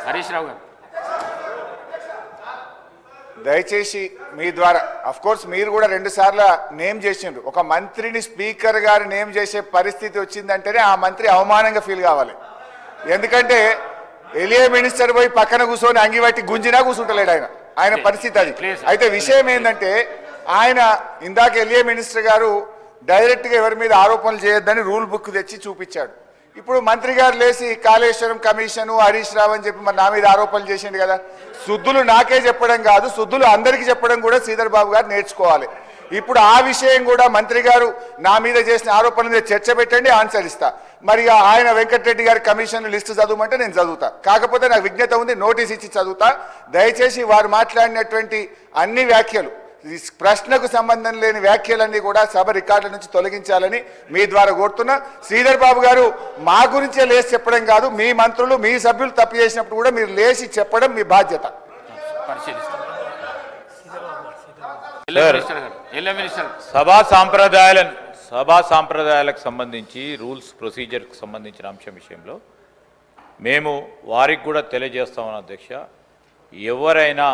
హరీష్ రావు గారు దయచేసి మీ ద్వారా కోర్స్ మీరు కూడా 2 సార్లు నేమ్ చేసిండ్రు. ఒక మంత్రిని స్పీకర్ గారు నేమ్ చేసే పరిస్థితి వచ్చిందంటేనే ఆ మంత్రి అవమానంగా ఫీల్ కావాలి. ఎందుకంటే ఎలియా మినిస్టర్ పోయి పక్కన కూర్చొని అంగిబట్టి గుంజినా కూర్చుంటలేడు ఆయన పరిస్థితి అది. అయితే విషయం ఏంటంటే ఆయన ఇందాక ఎలియా మినిస్టర్ గారు డైరెక్ట్గా ఎవరి మీద ఆరోపణలు చేయొద్దని రూల్ బుక్ తెచ్చి చూపించాడు. ఇప్పుడు మంత్రి గారు లేచి కాళేశ్వరం కమిషను హరీష్ రావు అని చెప్పి మరి నా మీద ఆరోపణలు చేసిండు కదా. శుద్ధులు నాకే చెప్పడం కాదు, శుద్ధులు అందరికీ చెప్పడం కూడా శ్రీధర్ బాబు గారు నేర్చుకోవాలి. ఇప్పుడు ఆ విషయం కూడా మంత్రి గారు నా మీద చేసిన ఆరోపణల మీద చర్చ పెట్టండి, ఆన్సర్ ఇస్తా. మరి ఆయన వెంకటరెడ్డి గారి కమిషన్ లిస్టు చదవమంటే నేను చదువుతా. కాకపోతే నాకు విజ్ఞత ఉంది, నోటీస్ ఇచ్చి చదువుతా. దయచేసి వారు మాట్లాడినటువంటి అన్ని వ్యాఖ్యలు, ప్రశ్నకు సంబంధం లేని వ్యాఖ్యలన్నీ కూడా సభ రికార్డుల నుంచి తొలగించాలని మీ ద్వారా కోరుతున్నా. శ్రీధర్ బాబు గారు మా గురించే లేచి చెప్పడం కాదు, మీ మంత్రులు మీ సభ్యులు తప్పు చేసినప్పుడు కూడా మీరు లేచి చెప్పడం మీ బాధ్యత. సభా సాంప్రదాయాలకు సంబంధించి రూల్స్ ప్రొసీజర్కి సంబంధించిన అంశం విషయంలో మేము వారికి కూడా తెలియజేస్తామని అధ్యక్ష, ఎవరైనా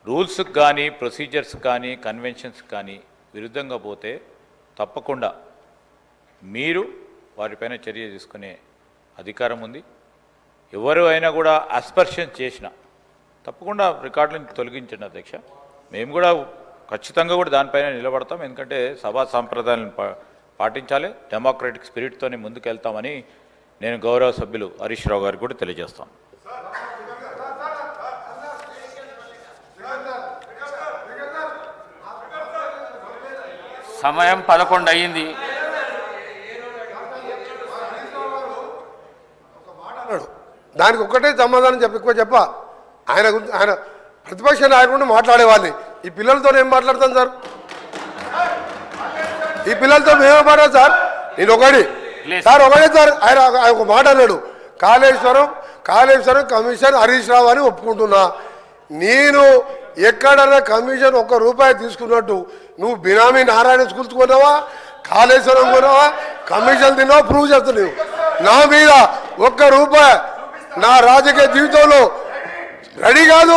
రూల్స్కి కానీ ప్రొసీజర్స్ కానీ కన్వెన్షన్స్ కానీ విరుద్ధంగా పోతే తప్పకుండా మీరు వారిపైన చర్య తీసుకునే అధికారం ఉంది. ఎవరు అయినా కూడా అస్పర్షన్ చేసినా తప్పకుండా రికార్డులను తొలగించండి అధ్యక్ష. మేము కూడా ఖచ్చితంగా కూడా దానిపైన నిలబడతాం. ఎందుకంటే సభా సాంప్రదాయాలను పాటించాలి, డెమోక్రటిక్ స్పిరిట్తోనే ముందుకు వెళ్తామని నేను గౌరవ సభ్యులు హరీష్ రావు గారికి కూడా తెలియజేస్తాను. సమయం 11 అయ్యింది. దానికి ఒక్కటే సమాధానం చెప్ప ఆయన ప్రతిపక్ష నాయకుడు మాట్లాడేవాళ్ళని ఈ పిల్లలతో ఏం మాట్లాడతాను సార్? ఈ పిల్లలతో మేమే మాట్లాడు సార్. నేను ఒకటే సార్ ఆయన ఒక మాట అన్నాడు, కాళేశ్వరం కమిషన్ హరీష్ రావు అని ఒప్పుకుంటున్నా. నేను ఎక్కడన్నా కమిషన్ ₹1 తీసుకున్నట్టు నువ్వు బినామీ నారాయణ స్కూల్స్ కొన్నావా, కాళేశ్వరం కొన్నావా, కమిషన్ తిన్నావా ప్రూవ్ చేస్తున్నావు. నా మీద ₹1 నా రాజకీయ జీవితంలో రెడీ కాదు.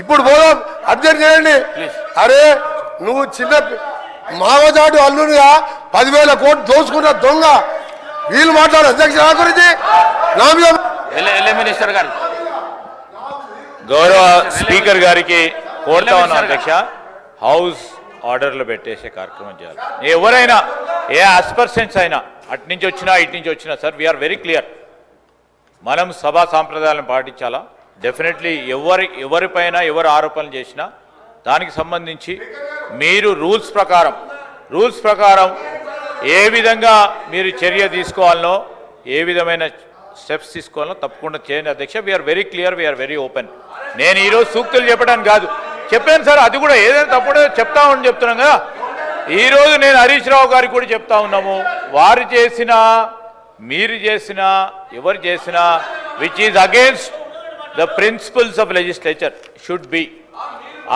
ఇప్పుడు పోదాం, అర్జెంట్ చేయండి. అరే నువ్వు చిన్న మావజాటు అల్లునిగా 10,000 కోట్లు దోచుకున్న దొంగ. వీళ్ళు మాట్లాడు అధ్యక్ష నా గురించి నా మీద. మినిస్టర్ గారు గౌరవ స్పీకర్ గారికి కోరుతా ఉన్నాం అధ్యక్ష, హౌస్ ఆర్డర్లో పెట్టేసే కార్యక్రమం చేయాలి. ఎవరైనా ఏ అస్పర్షన్స్ అయినా అటు నుంచి వచ్చినా ఇటు నుంచి వచ్చినా సార్, వీఆర్ వెరీ క్లియర్. మనం సభా సాంప్రదాయాలను పాటించాలా. డెఫినెట్లీ ఎవరిపైన ఎవరు ఆరోపణలు చేసినా దానికి సంబంధించి మీరు రూల్స్ ప్రకారం ఏ విధంగా మీరు చర్య తీసుకోవాలనో, ఏ విధమైన స్టెప్స్ తీసుకోవాలనో తప్పకుండా చేయండి అధ్యక్ష. We are very clear, we are very open. నేను ఈరోజు సూక్తులు చెప్పడానికి కాదు, చెప్పాను సార్, అది కూడా ఏదైనా తప్పుడే చెప్తామని చెప్తున్నాం కదా. ఈరోజు నేను హరీష్ రావు గారికి కూడా చెప్తా ఉన్నాము, వారు చేసినా మీరు చేసినా ఎవరు చేసినా which is against the principles of legislature should be,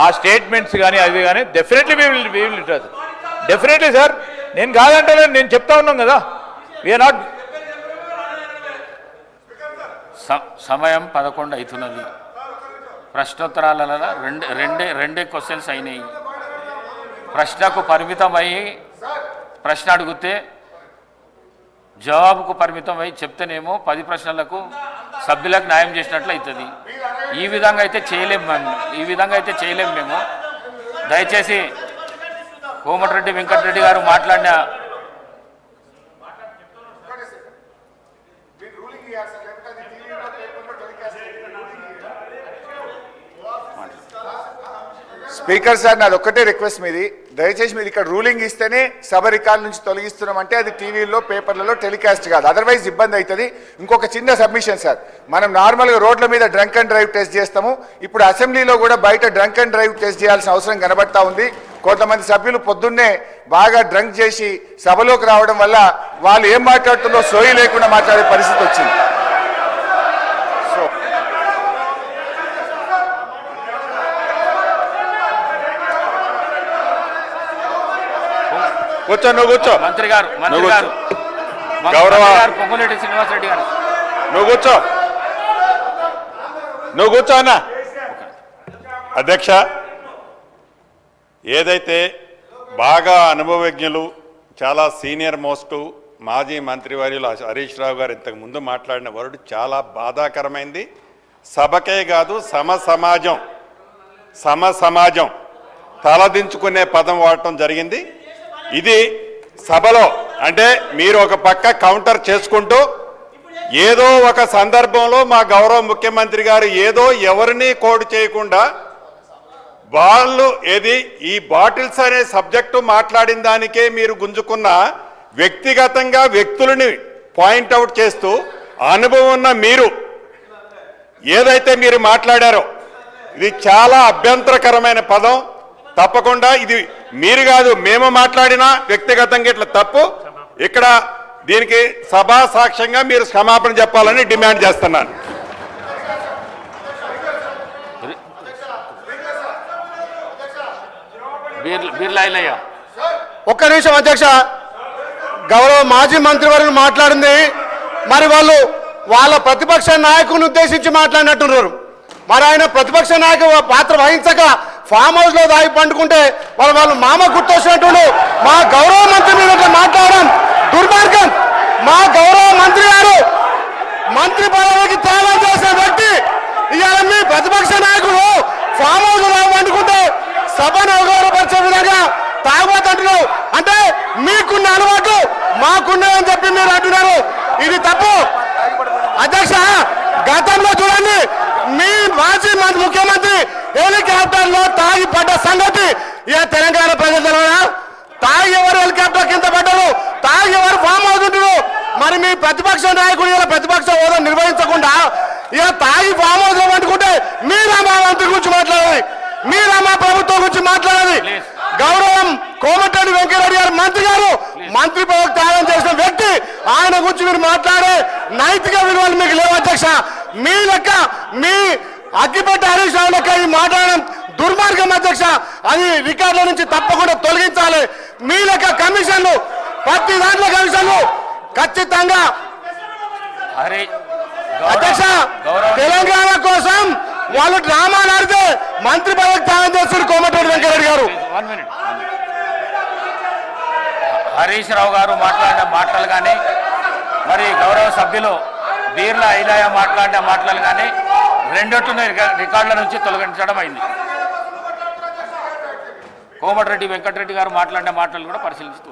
ఆ స్టేట్మెంట్స్ కానీ అవి కానీ definitely we will definitely sir. నేను కాదంటే నేను చెప్తా ఉన్నాం కదా, వీఆర్ నాట్. సమయం 11 అవుతున్నది. ప్రశ్నోత్తరాలలో రెండే క్వశ్చన్స్ అయినాయి. ప్రశ్నకు పరిమితమై ప్రశ్న అడిగితే జవాబుకు పరిమితమై చెప్తేనేమో 10 ప్రశ్నలకు సభ్యులకు న్యాయం చేసినట్లు అవుతుంది. ఈ విధంగా అయితే చేయలేము మేము. దయచేసి కోమటిరెడ్డి వెంకటరెడ్డి గారు మాట్లాడిన స్పీకర్ సార్, నాది ఒక్కటే రిక్వెస్ట్ మీది, దయచేసి మీరు ఇక్కడ రూలింగ్ ఇస్తేనే సభ రికార్డు నుంచి తొలగిస్తున్నామంటే అది టీవీలో పేపర్లలో టెలికాస్ట్ కాదు, అదర్వైజ్ ఇబ్బంది అవుతుంది. ఇంకొక చిన్న సబ్మిషన్ సార్, మనం నార్మల్గా రోడ్ల మీద డ్రంక్ అండ్ డ్రైవ్ టెస్ట్ చేస్తాము, ఇప్పుడు అసెంబ్లీలో కూడా బయట డ్రంక్ అండ్ డ్రైవ్ టెస్ట్ చేయాల్సిన అవసరం కనబడతా ఉంది. కొంతమంది సభ్యులు పొద్దున్నే బాగా డ్రంక్ చేసి సభలోకి రావడం వల్ల వాళ్ళు ఏం మాట్లాడుతుందో సోయి లేకుండా మాట్లాడే పరిస్థితి వచ్చింది. కూర్చో, నువ్వు కూర్చో. మంత్రి గారు గౌరవ పొంగులేటి శ్రీనివాసరెడ్డి గారు నువ్వు కూర్చో నువ్వు కూర్చో అన్న. అధ్యక్ష, ఏదైతే బాగా అనుభవజ్ఞులు చాలా సీనియర్ మోస్ట్ మాజీ మంత్రివర్యులు హరీష్ రావు గారు ఇంతకు ముందు మాట్లాడిన వర్డ్ చాలా బాధాకరమైంది. సభకే కాదు సమాజం తలదించుకునే పదం వాడటం జరిగింది. ఇది సభలో అంటే మీరు ఒక పక్క కౌంటర్ చేసుకుంటూ ఏదో ఒక సందర్భంలో మా గౌరవ ముఖ్యమంత్రి గారు ఏదో ఎవరిని కోడ్ చేయకుండా వాళ్ళు ఏది ఈ బాటిల్స్ అనే సబ్జెక్టు మాట్లాడిన దానికే మీరు గుంజుకున్న వ్యక్తిగతంగా వ్యక్తులని పాయింట్అవుట్ చేస్తూ అనుభవం ఉన్న మీరు ఏదైతే మీరు మాట్లాడారో ఇది చాలా అభ్యంతరకరమైన పదం. తప్పకుండా ఇది మీరు కాదు మేము మాట్లాడినా వ్యక్తిగతంగా ఇట్లా తప్పు. ఇక్కడ దీనికి సభా సాక్ష్యంగా మీరు క్షమాపణ చెప్పాలని డిమాండ్ చేస్తున్నాను. ఒక్క నిమిషం అధ్యక్ష, గౌరవ మాజీ మంత్రివర్యులు మాట్లాడింది మరి వాళ్ళు వాళ్ళ ప్రతిపక్ష నాయకుని ఉద్దేశించి మాట్లాడినట్టున్నారు. మరి ఆయన ప్రతిపక్ష నాయకు పాత్ర వహించక ఫామ్ హౌస్ లో దాగి పండుకుంటే వాళ్ళు మామ గుర్తొచ్చినట్టు మా గౌరవ మంత్రి మీద మాట్లాడడం దుర్మార్గం. మా గౌరవ మంత్రి గారు మంత్రి పదవికి త్యాగం చేసిన వ్యక్తి ఇవాళ మీ ప్రతిపక్ష నాయకుడు ఫామ్ హౌస్ లో పండుకుంటే సభను అవగాహనపరిచే విధంగా తాగబోతుంటున్నావు అంటే మీకున్న అలవాటు మాకున్నదని చెప్పి మీరు అంటున్నారు. ఇది తప్పు అధ్యక్ష. గతంలో చూడండి మీ మాజీ ముఖ్యమంత్రి హెలికాప్టర్ లో తాగి పడ్డ సంగతి తెలంగాణ ప్రజలు తెలియదా? తాగి ఎవరు హెలికాప్టర్ కింద పడ్డారు, తాగి ఎవరు ఫామ్ అవుతుంటారు. మరి మీ ప్రతిపక్ష నాయకుడు ఇలా ప్రతిపక్ష హోదా నిర్వహించకుండా ఇక తాగి ఫామ్ హౌస్ లో పండుకుంటే మీరా మా మంత్రి గురించి మాట్లాడాలి, మీరా మా ప్రభుత్వం గురించి మాట్లాడాలి. గౌరవం కోమటిరెడ్డి వెంకటరెడ్డి గారు మంత్రి గారు మంత్రి పదవికి త్యాగం చేసిన వ్యక్తి, ఆయన గురించి మీరు మాట్లాడే నైతిక విలువలు మీకు లేవు అధ్యక్ష. మీ లెక్క మీ అగ్గిపెట్టి హరీష్ రావు లెక్క ఈ మాట్లాడడం దుర్మార్గం అధ్యక్ష. అది రికార్డుల నుంచి తప్పకుండా తొలగించాలి. మీ లెక్క కమిషన్లు ప్రతి దాంట్లో కమిషన్లు ఖచ్చితంగా అధ్యక్ష తెలంగాణ కోసం వాళ్ళు డ్రామాలు ఆడితే మంత్రి పదవికి త్యాగం చేస్తారు కోమటిరెడ్డి వెంకటరెడ్డి గారు. హరీష్ రావు గారు మాట్లాడిన మాటలు కానీ మరి గౌరవ సభ్యులు బీర్ల ఐలయ్య మాట్లాడిన మాటలు కానీ రెండొట్టున రికార్డుల నుంచి తొలగించడం అయింది. కోమటిరెడ్డి వెంకటరెడ్డి గారు మాట్లాడిన మాటలు కూడా పరిశీలిస్తూ